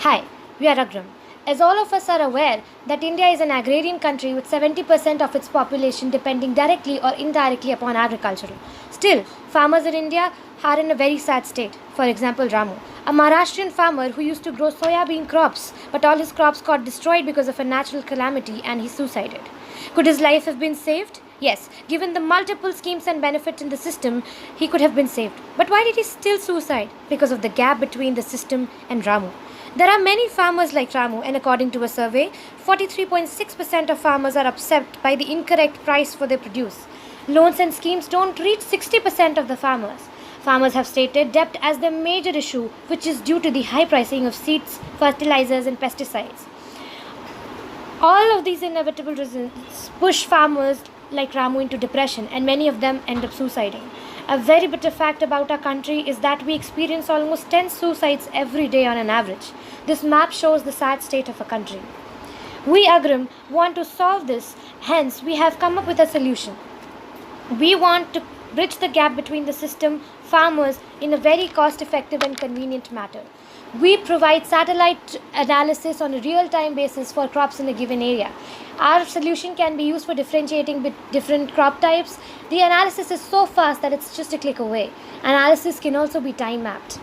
Hi, we are Agram. As all of us are aware that India is an agrarian country with 70% of its population depending directly or indirectly upon agriculture. Still, farmers in India are in a very sad state. For example, Ramu, a Maharashtrian farmer who used to grow soya bean crops, but all his crops got destroyed because of a natural calamity and he suicided. Could his life have been saved? Yes, given the multiple schemes and benefits in the system, he could have been saved. But why did he still suicide? Because of the gap between the system and Ramu. There are many farmers like Ramu, and according to a survey, 43.6% of farmers are upset by the incorrect price for their produce. Loans and schemes don't reach 60% of the farmers. Farmers have stated debt as their major issue, which is due to the high pricing of seeds, fertilizers, and pesticides. All of these inevitable reasons push farmers like Ramu into depression, and many of them end up suiciding. A very bitter fact about our country is that we experience almost 10 suicides every day on an average. This map shows the sad state of our country. We, Agram, want to solve this, hence, we have come up with a solution. We want to bridge the gap between the system, farmers, in a very cost effective and convenient manner. We provide satellite analysis on a real time basis for crops in a given area. Our solution can be used for differentiating different crop types. The analysis is so fast that it's just a click away. Analysis can also be time mapped.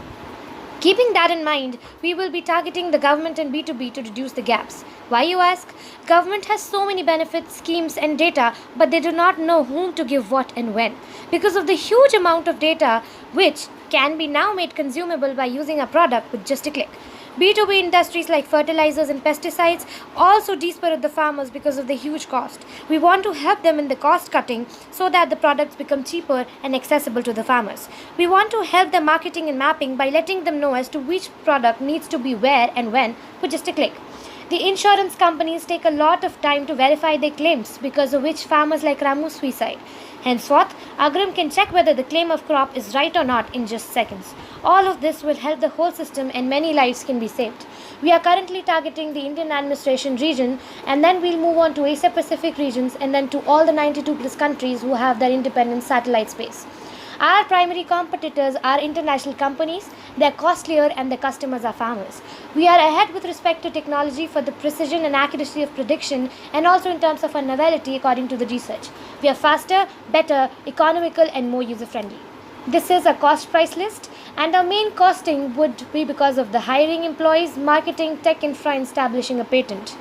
Keeping that in mind, we will be targeting the government and B2B to reduce the gaps. Why, you ask? Government has so many benefits, schemes, and data, but they do not know whom to give what and when. Because of the huge amount of data, which can be now made consumable by using a product with just a click. B2B industries like fertilizers and pesticides also desperate the farmers because of the huge cost. We want to help them in the cost cutting so that the products become cheaper and accessible to the farmers. We want to help the marketing and mapping by letting them know as to which product needs to be where and when with just a click. The insurance companies take a lot of time to verify their claims, because of which farmers like Ramu suicide. Henceforth, Agram can check whether the claim of crop is right or not in just seconds. All of this will help the whole system and many lives can be saved. We are currently targeting the Indian administration region, and then we'll move on to Asia Pacific regions, and then to all the 92 plus countries who have their independent satellite space. Our primary competitors are international companies, they are costlier, and their customers are farmers. We are ahead with respect to technology for the precision and accuracy of prediction, and also in terms of our novelty according to the research. We are faster, better, economical, and more user friendly. This is a cost price list, and our main costing would be because of the hiring employees, marketing, tech infra, and establishing a patent.